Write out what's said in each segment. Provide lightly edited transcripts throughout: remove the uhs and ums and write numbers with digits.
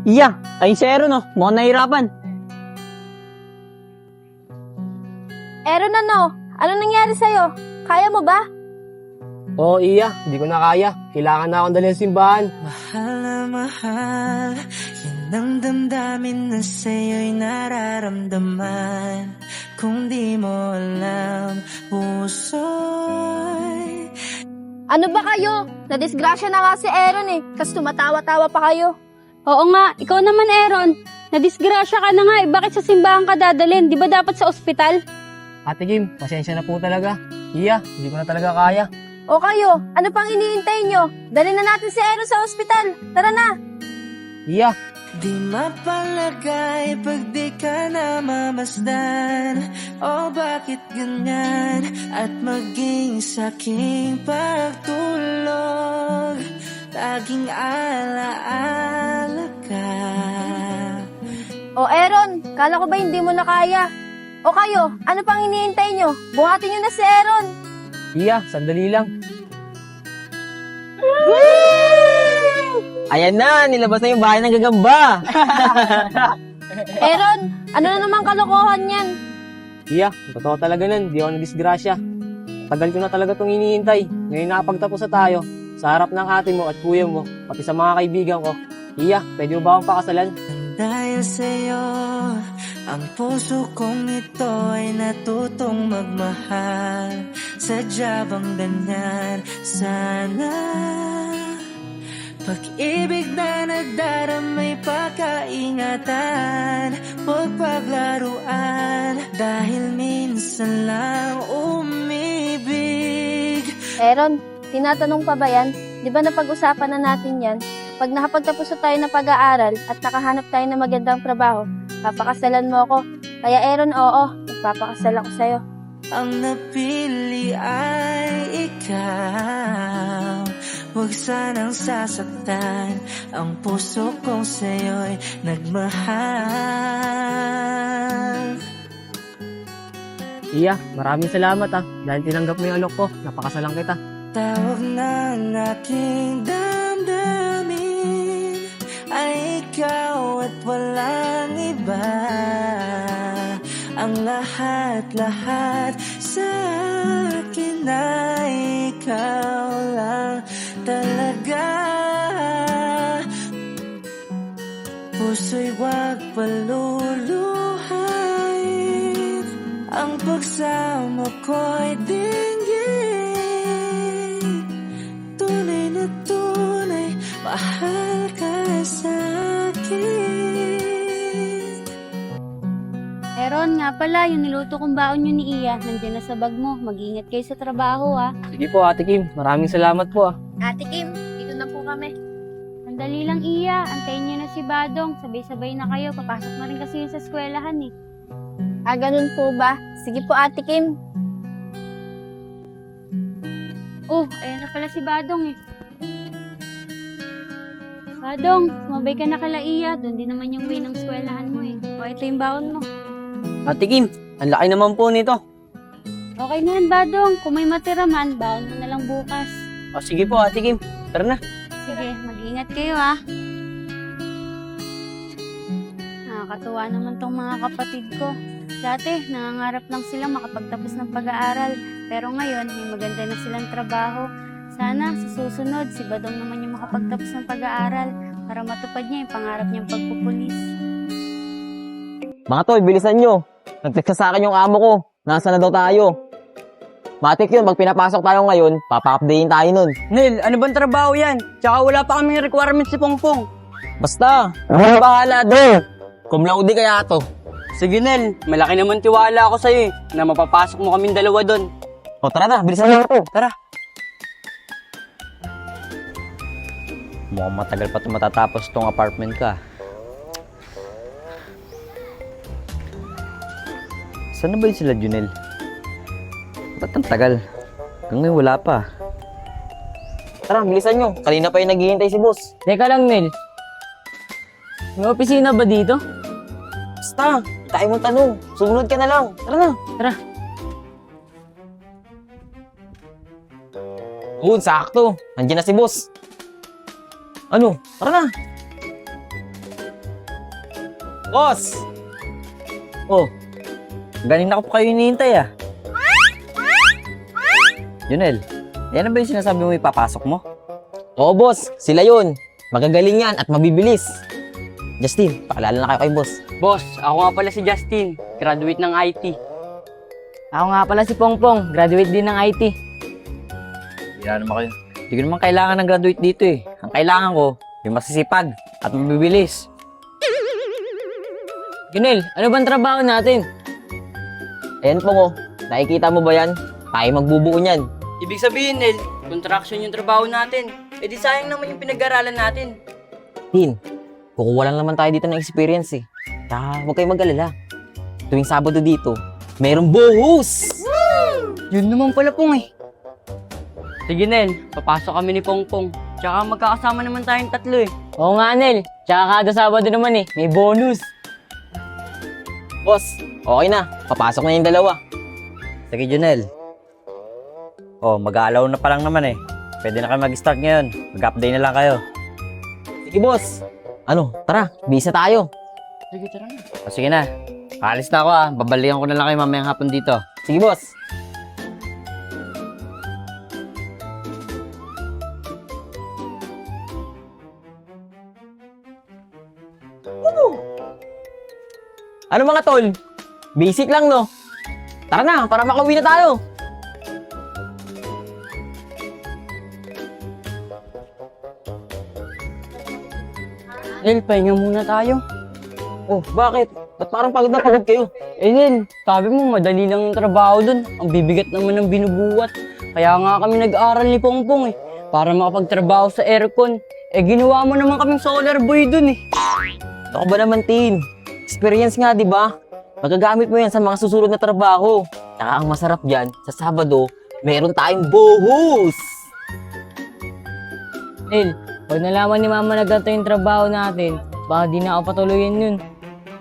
Iya, ay si Aaron no, mukhang nahihirapan. Aaron, ano nangyari sa'yo? Kaya mo ba? Oo, Iya, hindi ko na kaya. Kailangan na akong dalhin sa simbahan. Mahal na mahal, yan ang damdamin na sa'yo'y nararamdaman. Kung di mo alam, puso'y Ano ba kayo? Nadisgrasya na nga si Aaron eh. Kas tumatawa-tawa pa kayo. Oo nga, ikaw naman Aaron. Nadisgrasya ka na nga eh. Bakit sa simbahan ka dadalhin? Di ba dapat sa ospital? Ate Kim, pasensya na po talaga. Iya, hindi ko na talaga kaya. O kayo, ano pang iniintay nyo? Dali na natin si Aaron sa ospital. Tara na. Iya, di mapalagay pag di ka na mamasdan. O bakit ganyan? At maging saking pagtulog, laging alaala ka. O Aaron, kala ko ba hindi mo na kaya? O kayo, ano pang iniintay nyo? Buhatin nyo na si Aaron. Iya, sandali lang. Ayan na, nilabas na yung bahay ng gagamba. Aaron, ano na naman kalokohan yan? Iya, totoo talaga nun. Di ako nadisgrasya. Tagal ko na talaga itong iniintay. Ngayon nakapagtapos na tayo sa harap ng ate mo at kuya mo, pati sa mga kaibigan ko. Iya, pwede mo ba akong pakasalan? Dahil sa'yo, ang puso kong ito ay natutong magmahal. Sadya bang ganyan? Sana pag-ibig na nagdaramay pagkaingatan, huwag paglaruan, dahil minsan lang umibig. Aaron, tinatanong pa ba yan? Di ba napag-usapan na natin yan? Pag nakapagtapos na tayo ng pag-aaral at nakahanap tayo ng magandang trabaho, papakasalan mo ako. Kaya Aaron, oo, magpapakasal ako sa'yo. Ang napili ay ikaw, huwag sanang sasaktan ang puso kong sa'yo'y nagmahal. Iya, maraming salamat dahil tinanggap mo yung alok ko. Napakasalan kita. Tawag ng aking damdamin ay ikaw at walang iba. Ang lahat-lahat sa akin ay ikaw lang talaga. Puso'y huwag paluluhain, ang pagsama ko'y dinggin. Tunay na tunay, mahal ka sa akin. Aaron, nga pala, yung niluto kong baon nyo ni Iya, nandiyan na sa bag mo. Mag-ingat kayo sa trabaho, ha. Sige po, Ate Kim. Maraming salamat po. Ate Kim, dito na po kami. Sandali lang, Iya. Antayin nyo na si Badong. Sabay-sabay na kayo. Papasok na rin kasi yun sa eskwelahan, eh. Ganun po ba? Sige po, Ate Kim. Oh, ayan na pala si Badong, eh. Badong, sumabay ka na kala Iya. Doon din naman yung way ng eskwelahan mo, eh. O, ito yung baon mo. Ate Kim, ang laki naman po nito. Okay na yan, Badong. Kung may matira man, baon mo na lang bukas. O sige po, Ate Kim. Tara na. Sige, mag-ingat kayo, ha. Nakakatuwa naman tong mga kapatid ko. Dati, nangangarap lang sila makapagtapos ng pag-aaral. Pero ngayon, may maganda na silang trabaho. Sana, sa susunod, si Badong naman yung makapagtapos ng pag-aaral para matupad niya yung pangarap niyang pagpupulis. Mga tol, bilisan nyo. Nag-text sa akin yung amo ko. Nasaan na daw tayo? Matik yun, pag pinapasok tayo ngayon, papa-updatein tayo nun. Nel, ano bang trabaho yan? Tsaka wala pa kaming requirements si Pongpong. Basta, ano bahala doon? Cum laude kaya to. Sige Nel, malaki naman tiwala ako sa'yo eh, na mapapasok mo kaming dalawa doon. O tara na, bilisan nyo to. Tara. Mukhang matagal pa ito matatapos tong apartment ka. Saan na ba yun sila, Junel? Ba't ang tagal? Hanggang ngayon wala pa. Tara, bilisan nyo. Kanina pa yung naghihintay si boss. Teka lang Nel, may opisina ba dito? Basta, tayo mong tanong. Sumunod ka na lang. Tara na. Tara. Good, sakto. Nandiyan na si boss. Ano? Tara na. Boss! Oh, galing na ko pa kayo hinihintay ah. Junel, yan na ba yung sinasabi mo ipapasok mo? Oo, boss. Sila yun. Magagaling yan at mabibilis. Justin, pakilala na kayo kay boss. Boss, ako nga pala si Justin, graduate ng IT. Ako nga pala si Pongpong, graduate din ng IT. Hindi naman kayo. Hindi ko naman kailangan ng graduate dito eh. Ang kailangan ko, yung masisipag at mabibilis. Junel, ano bang trabaho natin? Ayan po ko. Nakikita mo ba yan? Tayo magbubuo niyan. Ibig sabihin, Nel, contraction yung trabaho natin. E di sayang naman yung pinag-aralan natin. Tin, kukuha lang naman tayo dito ng experience eh. Kaya huwag kayong mag-alala. Tuwing Sabado dito, merong buhos! Yun naman pala Pong eh. Sige Nel, papasok kami ni Pongpong. Tsaka magkakasama naman tayong tatlo eh. Oo nga, Nel. Tsaka kada Sabado naman eh, may bonus. Boss, okay na. Papasok na yung dalawa. Sige, Junel. Oh, mag-aalaw na pa lang naman eh. Pwede na kayo mag-start ngayon. Mag-update na lang kayo. Sige, boss. Ano, tara. Bisa tayo. Sige, tara na. O, sige na. Alis na ako ah. Babalikan ko na lang kayo mamayang hapon dito. Sige, boss. Ano mga tol? Basic lang, no? Tara na, para makauwi na tayo. Nel, pahinga muna tayo. Oh, bakit? Ba't parang pagod na pagod kayo? Eh Nel, sabi mo madali lang yung trabaho dun. Ang bibigat naman ng binubuhat. Kaya nga kami nag-aral ni Pongpong eh. Para makapagtrabaho sa aircon. Eh ginawa mo naman kaming solar boy dun eh. Ako ba naman, Tin? Experience nga, di ba? Magagamit mo yan sa mga susunod na trabaho. Tsaka ang masarap dyan, sa Sabado, meron tayong buhos! Nel, pag nalaman ni Mama na ganito yung trabaho natin, baka di na ako patuloyin yun.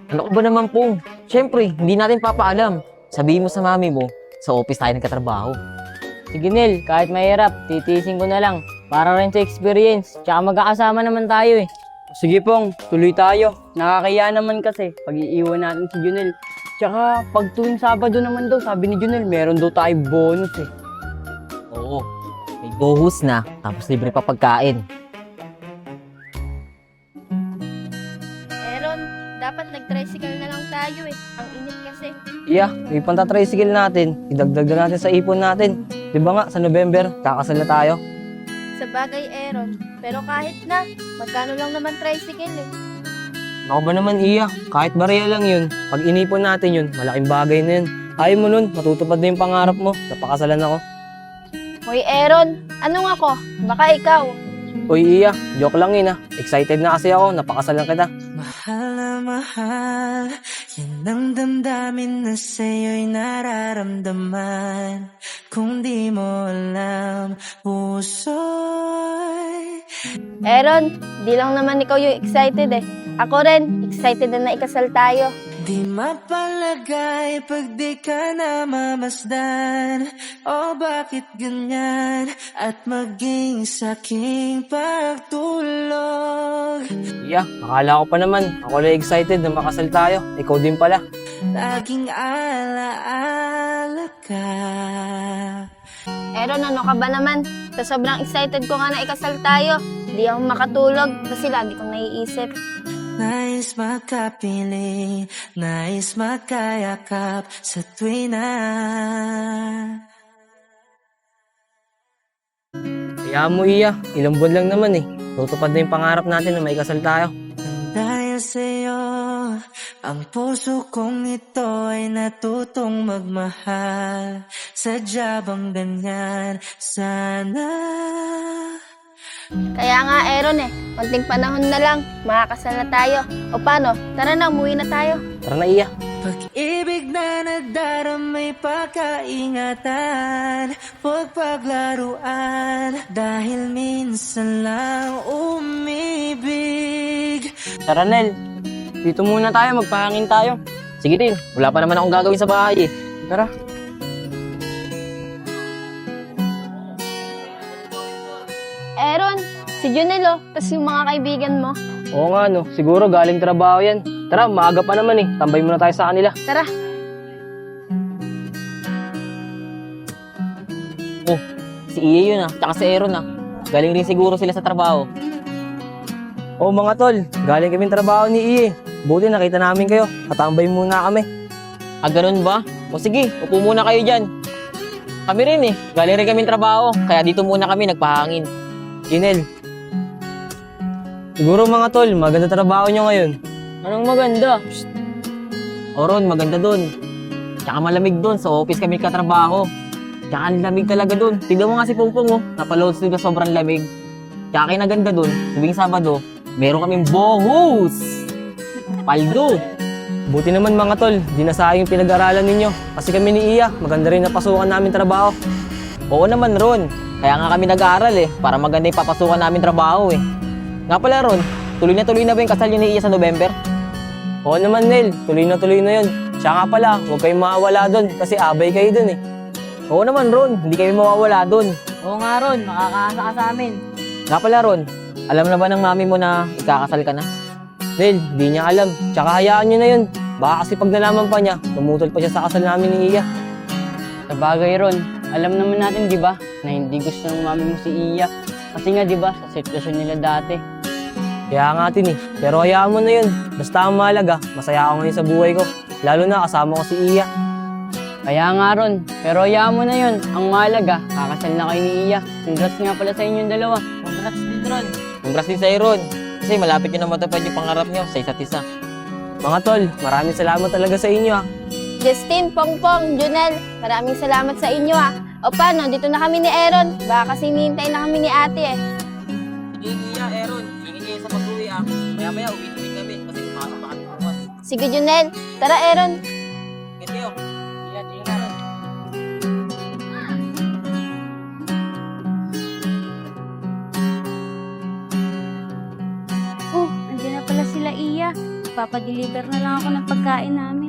Ano ko ba naman, Pong? Siyempre, hindi natin papaalam. Sabihin mo sa mami mo, sa office tayo nagkatrabaho. Sige Nel, kahit mahirap, titiisin ko na lang. Para rin sa experience, tsaka magkakasama naman tayo eh. Sige Pong, tuloy tayo. Nakakaya naman kasi pag iiwan natin si Junel. Tsaka pag tuwing Sabado naman daw, sabi ni Junel, meron daw tayong bonus eh. Oo, may buhos na, tapos libre pa pagkain. Aaron, dapat nag-tricycle na lang tayo eh. Ang init kasi. Yeah, may panta-tricycle natin. Idagdag na natin sa ipon natin. Di ba nga, sa November, kakasal na tayo. Sa bagay, Aaron. Pero kahit na, magkano lang naman tricycle eh. Ako ba naman, Iya? Kahit bariya lang yun, pag inipon natin yun, malaking bagay na yun. Ayaw mo nun, matutupad na yung pangarap mo. Napakasalan ako. Hoy, Aaron, anong ako? Baka ikaw. Uy, Iya, joke lang yun ah. Excited na kasi ako, napakasalan kita. Mahal na mahal, yan ang damdamin na sa'yo'y nararamdaman. Kung di mo alam, puso'y Aaron, di lang naman ikaw yung excited eh. Ako rin, excited na ikasal tayo. di mapalagay pag di ka na mamasdan. O bakit ganyan at maging saking pagtulog? Iya, akala ko pa naman. Ako lang excited na makasal tayo. Ikaw din pala. Laging alaala ka. Aaron, ano ka ba naman? Sa sobrang excited ko nga na ikasal tayo, di ako makatulog kasi lagi kong naiisip. Nais magkapiling, nais magkayakap sa tuwi na. Kaya mo, Iya. Ilang buwan lang naman eh. Tutupad na yung pangarap natin na may kasal tayo. Dahil sa'yo, ang puso kong ito ay natutong magmahal. Sadya bang ganyan? Sana. Kaya nga, Aaron eh, konting panahon na lang, makakasal na tayo. O paano? Tara na, umuwi na tayo. Tara na, Iya. Pag-ibig na nagdaramay pagkaingatan, huwag paglaruan, dahil minsan lang umibig. Tara, Nel. Dito muna tayo, magpahangin tayo. Sige, Tin. Wala pa naman akong gagawin sa bahay eh. Tara. Aaron, si Junel oh, tas yung mga kaibigan mo. Oo nga, no. Siguro galing trabaho yan. Tara, maaga pa naman eh. Tambay muna tayo sa kanila. Tara. Si Iya yun tsaka si Aaron Galing rin siguro sila sa trabaho. Oo mga tol, galing kaming trabaho ni Iye. Buti nakita namin kayo. Patambay muna kami. Ganun ba? O sige, upo muna kayo dyan. Kami rin galing rin kaming trabaho, kaya dito muna kami nagpahangin. Ginel. Siguro mga tol, maganda trabaho nyo ngayon. Anong maganda? Oron, maganda dun. Tsaka malamig dun, sa office kami katrabaho. Tsaka ang lamig talaga dun. Tignan mo nga si Pongpong napaload sila sobrang lamig. Tsaka kinaganda dun, tuwing Sabado, meron kaming bohos! Paldo! Buti naman mga tol, di nasayang yung pinag-aralan ninyo. Kasi kami ni Iya, maganda rin napasukan namin trabaho. Oo naman Ron, kaya nga kami nag-aaral para maganda yung papasukan namin trabaho Nga pala Ron, tuloy na ba yung kasal niyo ni Iya sa November? Oo naman Nel, tuloy na yun. Siya nga pala, huwag kayong mawawala doon kasi abay kayo doon Oo naman Ron, hindi kami mawawala dun. Oo nga Ron, makakaasa ka sa amin. Nga pala Ron, alam na ba ng mami mo na ikakasal ka na? Nel, di niya alam. Tsaka hayaan nyo na yun. Baka kasi pag nalaman pa niya, tumutol pa siya sa kasal namin ni Iya. Sabagay Ron, alam naman natin di ba na hindi gusto ng mami mo si Iya. Kasi nga di ba sa sitwasyon nila dati. Kaya nga tin Pero hayaan mo na yun. Basta ang mahalaga, masaya ako ngayon sa buhay ko. Lalo na kasama ko si Iya. Kaya nga Ron, pero hayaan mo na yun. Ang mahalaga, kakasal na kayo ni Iya. Congrats nga pala sa inyong dalawa. Congrats din Ron. Congrats din sa'yo Ron. Kasi malapit nyo na matupad yung pangarap nyo sa isa't isa. Mga tol, maraming salamat talaga sa inyo Justin, Pongpong, Junel, maraming salamat sa inyo O paano, dito na kami ni Aaron. Baka kasi hinihintay na kami ni ate Sige Iya, Aaron, hingin kayo sa pag-uwi Maya-maya uwi din kami kasi pumasok pa kami bukas. Sige, Junel. Tara, Aaron. Get kayo. Iya, Aaron. Andiyan na pala sila Iya. Papadeliver na lang ako ng pagkain namin.